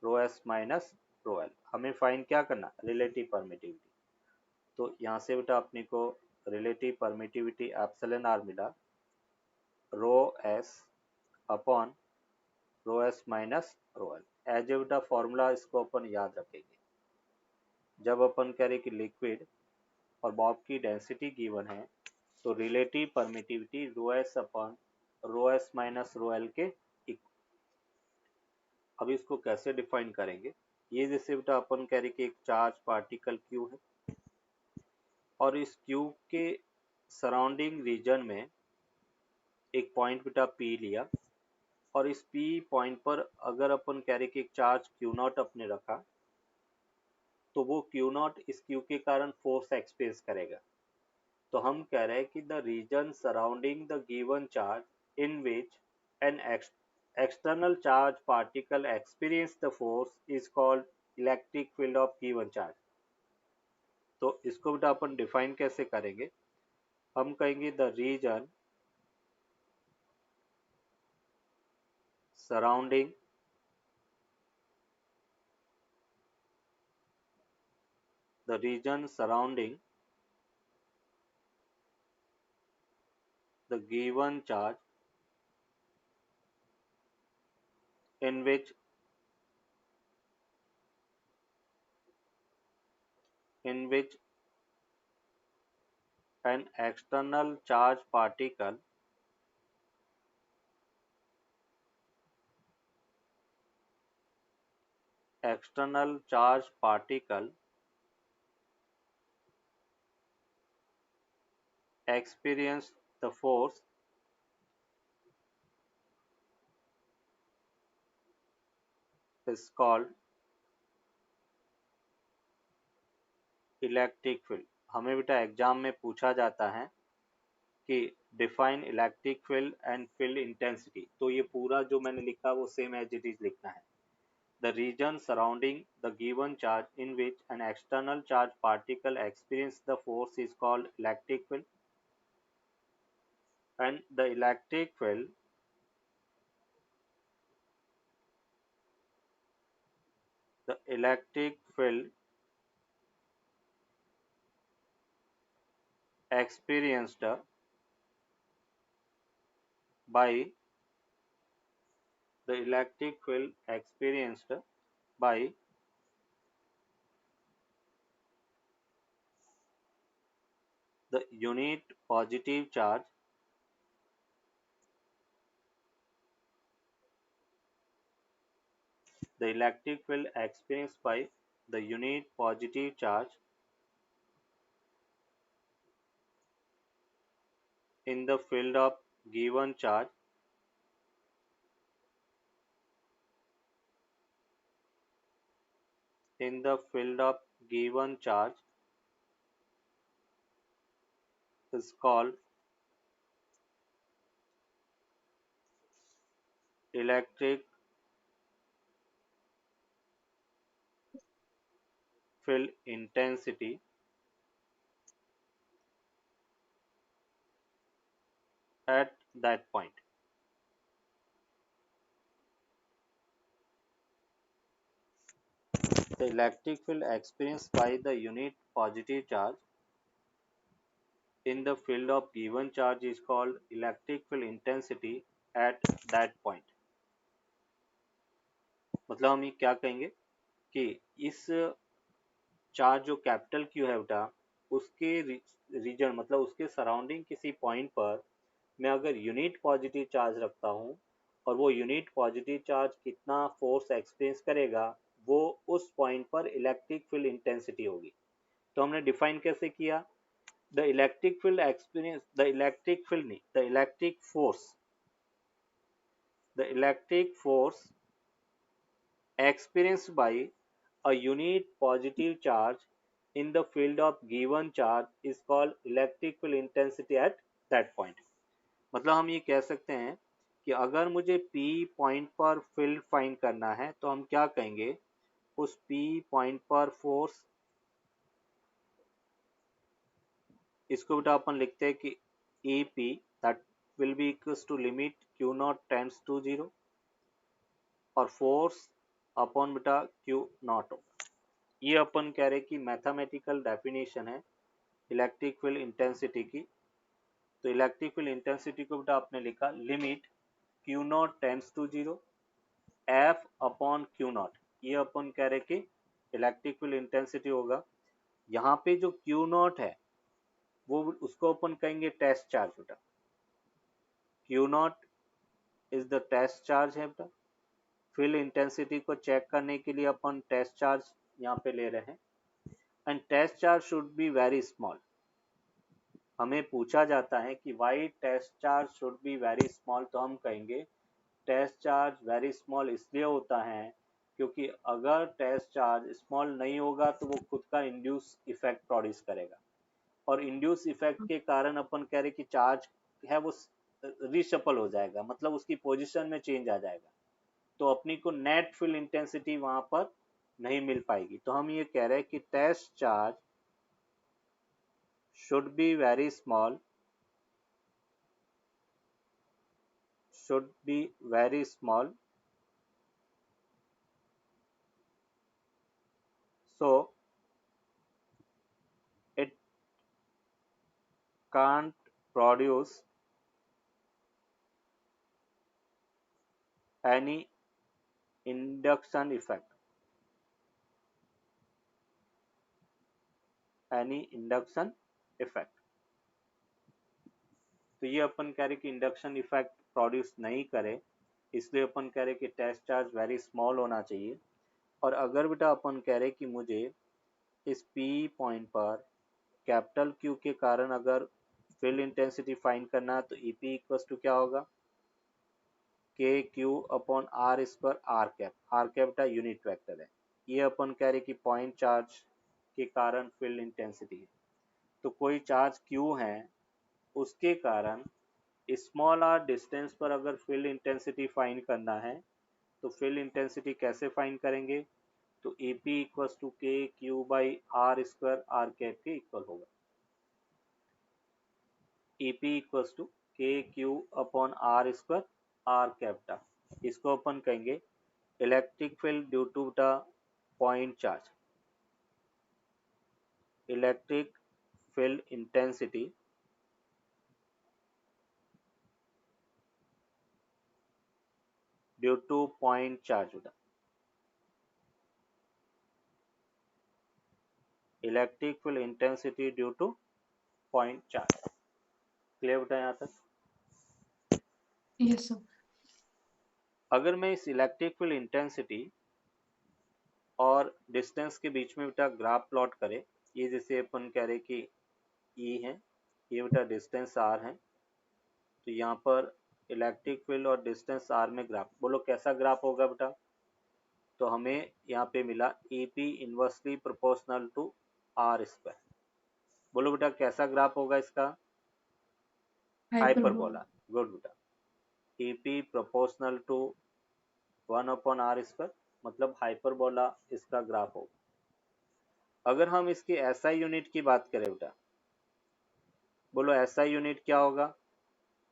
rho S minus rho l. हमें फाइंड क्या करना, रिलेटिव परमिटिविटी। तो यहाँ से बेटा अपने को रिलेटिव परमिटिविटी एप्सिलॉन आर मिला rho S upon rho S minus rho L. As a बेटा फॉर्मूला इसको अपन याद रखेंगे जब अपन कह रहे कि लिक्विड और बॉब की डेंसिटी गिवन है तो relative permittivity rho S upon rho S minus rho L के इक्वल। अब इसको कैसे डिफाइन करेंगे, ये जैसे बेटा अपन कह रहे कि एक चार्ज पार्टिकल क्यू है और इस क्यू के सराउंडिंग रीजन में एक पॉइंट बेटा पी लिया और इस पी पॉइंट पर अगर अपन कह रहे कि एक चार्ज क्यू नॉट अपने रखा तो वो क्यू नॉट इस क्यू के कारण फोर्स एक्सपीरियंस करेगा। तो हम कह रहे हैं कि the region surrounding the given charge in which an external charge particle experience the force is called electric field of given charge। तो इसको बेटा अपन डिफाइन कैसे करेंगे, हम कहेंगे the region surrounding the region surrounding the given charge in which an external charge particle experience the force is called electric field. हमें बेटा exam में पूछा जाता है कि define electric field and field intensity, तो ये पूरा जो मैंने लिखा वो सेम एज इट इज लिखना है। The region surrounding the given charge in which an external charge particle experience the force is called electric field and the electric field experienced by the electric field experienced by the unit positive charge the electric field experienced by the unit positive charge in the field of given charge in the field of given charge is called electric field intensity at that point। The electric field experienced by the unit positive charge in the field of given charge is called electric field intensity at that point. मतलब हम ये क्या कहेंगे कि इस charge जो capital Q है बेटा, उसके रीजन मतलब उसके सराउंडिंग किसी पॉइंट पर मैं अगर यूनिट पॉजिटिव चार्ज रखता हूँ और वो यूनिट पॉजिटिव चार्ज कितना फोर्स एक्सपीरियंस करेगा, वो उस पॉइंट पर इलेक्ट्रिक फील्ड इंटेंसिटी होगी। तो हमने डिफाइन कैसे किया, the electric field experience, the electric field नहीं, the electric force experienced by a unit positive charge in the field of given charge is called electric field intensity at that point। मतलब हम ये कह सकते हैं कि अगर मुझे P पॉइंट पर फील्ड फाइंड करना है तो हम क्या कहेंगे, उस P पॉइंट पर फोर्स, इसको बेटा अपन लिखते हैं कि EP that will be equals to limit Q naught tends to 0 और फोर्स अपॉन बेटा Q naught होगा। ये अपन कह रहे कि मैथमेटिकल डेफिनेशन है इलेक्ट्रिक फील्ड इंटेंसिटी की। तो इलेक्ट्रिक फील्ड इंटेंसिटी को बेटा आपने लिखा limit Q naught tends to 0 F upon Q naught, ये अपन कह रहे कि इलेक्ट्रिक फील्ड इंटेंसिटी होगा। यहाँ पे जो Q नॉट है वो उसको अपन कहेंगे टेस्ट चार्ज बेटा, Q naught is the test charge है बेटा। फील्ड इंटेंसिटी को चेक करने के लिए अपन टेस्ट चार्ज यहाँ पे ले रहे हैं and test charge should be very small. हमें पूछा जाता है कि why test charge should be very small, तो हम कहेंगे टेस्ट चार्ज वेरी स्मॉल इसलिए होता है क्योंकि अगर टेस्ट चार्ज स्मॉल नहीं होगा तो वो खुद का इंड्यूस इफेक्ट प्रोड्यूस करेगा और इंड्यूस इफेक्ट के कारण अपन कह रहे कि चार्ज है वो रिशफल हो जाएगा, मतलब उसकी पोजीशन में चेंज आ जाएगा, तो अपनी को नेट फील्ड इंटेंसिटी वहां पर नहीं मिल पाएगी। तो हम ये कह रहे हैं कि test charge should be very small, should be very small, so it can't produce any induction effect, any induction effect। तो ये अपन कह रहे कि इंडक्शन इफेक्ट प्रोड्यूस नहीं करे, इसलिए अपन कह रहे कि टेस्ट चार्ज वेरी स्मॉल होना चाहिए। और अगर बेटा अपन कह रहे कि मुझे इस P पॉइंट पर कैपिटल Q के कारण अगर फील्ड इंटेंसिटी फाइंड करना है तो EP इक्वल्स टू क्या होगा, k Q upon are square are cap, r cap बेटा यूनिट वेक्टर है। ये अपन कह रहे कि पॉइंट चार्ज के कारण फील्ड इंटेंसिटी है। तो कोई चार्ज Q है उसके कारण स्मॉल आर डिस्टेंस पर अगर फील्ड इंटेंसिटी फाइंड करना है तो फील्ड इंटेंसिटी कैसे फाइंड करेंगे, तो A P equals to K Q by are square are cap के इक्वल होगा। A P equals to K Q upon are square R cap, इसको अपन कहेंगे electric field due to the point charge, electric field intensity due to point charge बेटा, electric field intensity due to point charge. Clear बेटा यहाँ तक? Yes sir. अगर मैं इस इलेक्ट्रिक फील्ड इंटेंसिटी और डिस्टेंस के बीच में बेटा ग्राफ प्लॉट करे, ये जैसे अपन कह रहे कि ई है, ये बेटा डिस्टेंस आर है, तो यहाँ पर इलेक्ट्रिक फील्ड और डिस्टेंस आर में ग्राफ, बोलो कैसा ग्राफ होगा बेटा, तो हमें यहाँ पे मिला a p inversely proportional to r square. बोलो बेटा कैसा ग्राफ होगा इसका, हाइपरबोला। हाइपरबोला। गुड बेटा, A P proportional to 1/r², मतलब हाइपरबोला इसका ग्राफ होगा। अगर हम इसकी एसआई यूनिट की बात करें बेटा, बोलो एसआई यूनिट क्या होगा,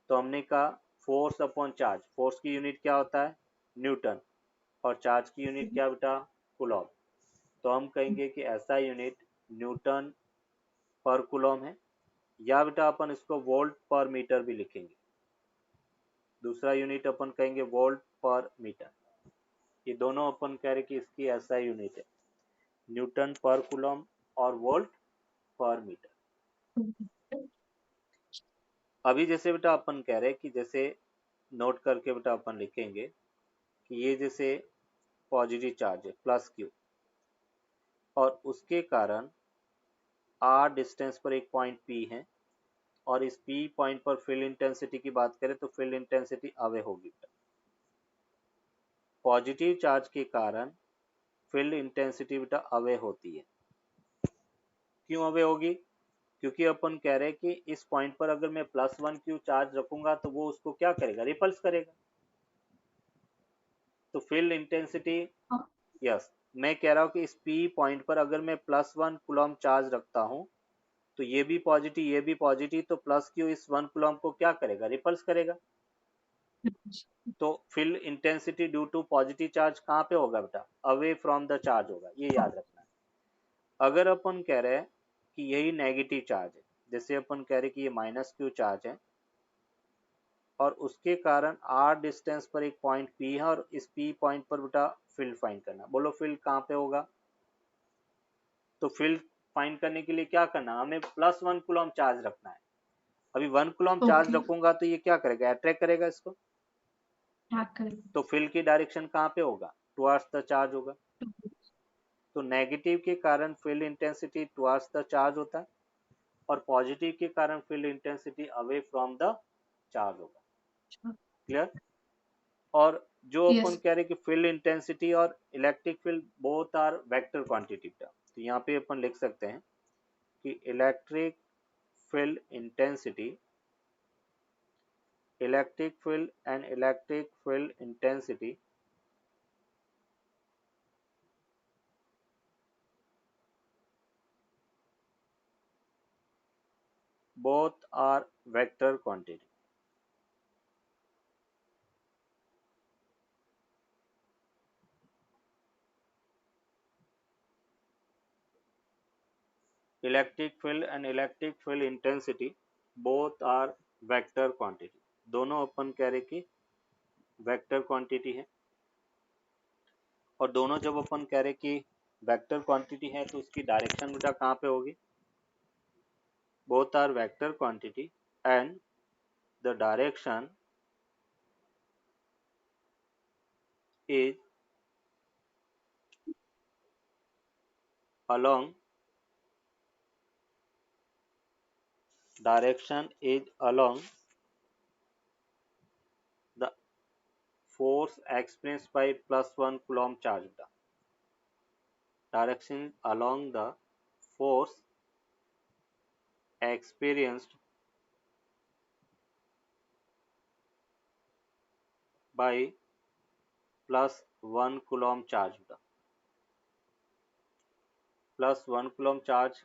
तो हमने कहा फोर्स अपॉन चार्ज, फोर्स की यूनिट क्या होता है न्यूटन और चार्ज की यूनिट क्या बेटा कूलॉम। तो हम कहेंगे कि ऐसा यूनिट न्यूटन पर कूलम है, या बेटा अपन इसको वोल्ट पर मीटर भी लिखेंगे। दूसरा यूनिट अपन कहेंगे वोल्ट पर मीटर। ये दोनों अपन कह रहे कि इसकी ऐसा यूनिट है, न्यूटन पर कूलम और वोल्ट पर मीटर। अभी जैसे बेटा अपन कह रहे कि जैसे नोट करके बेटा अपन लिखेंगे कि ये जैसे पॉजिटिव चार्ज है प्लस क्यू, और उसके कारण आर डिस्टेंस पर एक पॉइंट पी है, और इस पी पॉइंट पर फील्ड इंटेंसिटी की बात करें तो फील्ड इंटेंसिटी अवे होगी। पॉजिटिव चार्ज के कारण फील्ड इंटेंसिटी बेटा अवे होती है। क्यों अवे होगी? क्योंकि अपन कह रहे हैं कि इस पॉइंट पर अगर मैं +1 क्यू चार्ज रखूंगा तो वो उसको क्या करेगा, रिपल्स करेगा। तो फील्ड इंटेंसिटी, यस, मैं कह रहा हूं कि इस पी पॉइंट पर अगर मैं +1 कूलम चार्ज रखता हूं तो ये भी पॉजिटिव ये भी पॉजिटिव, तो प्लस क्यू इस 1 कूलम को क्या करेगा, रिपल्स करेगा। तो field intensity due to positive charge कहाँ पे होगा बेटा, अवे फ्रॉम द चार्ज होगा, ये याद रखना है। अगर अपन कह रहे हैं कि यही नेगेटिव चार्ज है, जैसे अपन कह रहे हैं कि ये -q चार्ज है, और उसके कारण r डिस्टेंस पर एक पॉइंट p है, और इस p पॉइंट पर बेटा फील्ड फाइंड करना। बोलो फील्ड कहाँ पे होगा? तो फील्ड फाइंड करने के लिए क्या करना, हमें +1 कूलम चार्ज रखना है। अभी 1 कूलम चार्ज ओके, रखूंगा तो ये क्या करेगा, अट्रैक्ट करेगा इसको। ट्रैक करें। तो फील्ड की डायरेक्शन कहाँ पे होगा, टुवर्ड्स द चार्ज होगा। तो नेगेटिव के कारण field intensity towards the charge होता है, और पॉजिटिव के कारण field intensity away from the charge होगा। क्लियर? और जो अपन यस। कह रहे कि फील्ड इंटेंसिटी और electric field both are vector quantity, तो यहाँ पे अपन लिख सकते हैं कि electric field and electric field intensity both are vector quantity. Electric field and electric field intensity both are vector quantity. दोनों अपन कह रहे कि वेक्टर क्वांटिटी है, और दोनों जब अपन कह रहे कि वेक्टर क्वांटिटी है तो उसकी डायरेक्शन बेटा कहाँ पे होगी, both are vector quantity and the direction is along the force experienced by +1 coulomb charge beta. Direction along the force experienced by +1 coulomb charge beta. +1 coulomb charge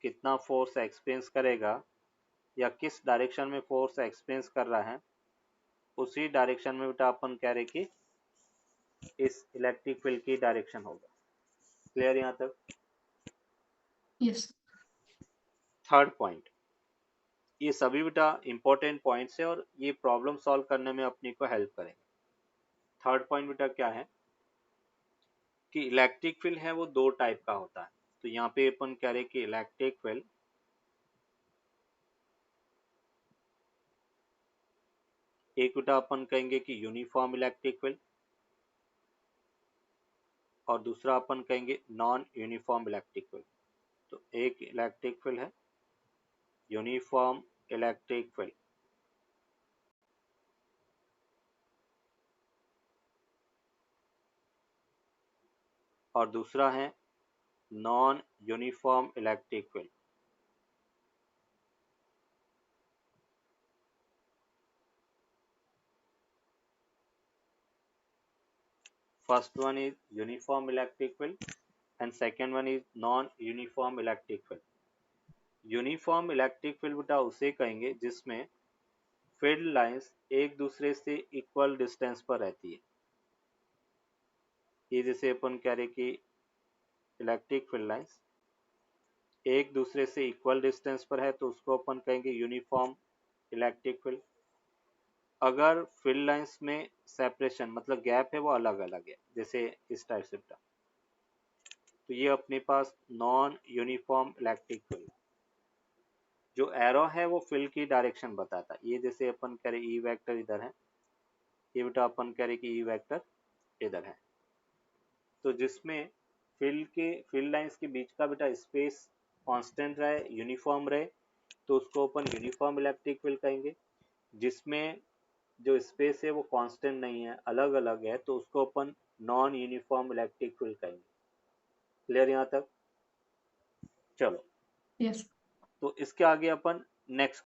कितना फोर्स एक्सपीरियंस करेगा, या किस डायरेक्शन में force experience कर रहा है, उसी direction में बेटा अपन कह रहे कि इस इलेक्ट्रिक फील्ड की डायरेक्शन होगा। क्लियर यहाँ तक? यस। थर्ड पॉइंट, ये सभी बेटा इंपॉर्टेंट पॉइंट्स है और ये प्रॉब्लम सॉल्व करने में अपने को हेल्प करेंगे। थर्ड पॉइंट बेटा क्या है कि इलेक्ट्रिक फील्ड है वो दो टाइप का होता है। तो यहाँ पे अपन कह रहे कि इलेक्ट्रिक फील्ड एक बेटा अपन कहेंगे कि यूनिफॉर्म इलेक्ट्रिक फील्ड, और दूसरा अपन कहेंगे नॉन यूनिफॉर्म इलेक्ट्रिक फील्ड। तो एक इलेक्ट्रिक फील्ड है यूनिफॉर्म इलेक्ट्रिक फील्ड, और दूसरा है non uniform electric field. First one is uniform electric field and second one is non uniform electric field. Uniform electric field बेटा उसे कहेंगे जिसमें फील्ड लाइंस एक दूसरे से इक्वल डिस्टेंस पर रहती है। ये जैसे अपन कह रहे कि इलेक्ट्रिक फील्ड लाइंस एक दूसरे से इक्वल डिस्टेंस पर है तो उसको अपन कहेंगे यूनिफॉर्म इलेक्ट्रिक फील्ड। अगर फील्ड लाइंस में सेपरेशन मतलब गैप है वो अलग अलग है, जैसे इस टाइप से बेटा, तो ये अपने पास नॉन यूनिफॉर्म इलेक्ट्रिक फील्ड। जो एरो है वो फील्ड की डायरेक्शन बताता है। ये जैसे अपन कह रहे ई वेक्टर इधर है, ये बेटा अपन कह रहे कि ई वेक्टर इधर है, तो जिसमें फील्ड लाइंस के बीच का बेटा स्पेस कांस्टेंट रहे, यूनिफॉर्म रहे, तो उसको अपन यूनिफॉर्म इलेक्ट्रिक फील्ड कहेंगे। जिसमें जो स्पेस है वो कांस्टेंट नहीं है, अलग अलग है, तो उसको अपन नॉन यूनिफॉर्म इलेक्ट्रिक फील्ड कहेंगे। क्लियर यहाँ तक? चलो, यस। तो इसके आगे अपन नेक्स्ट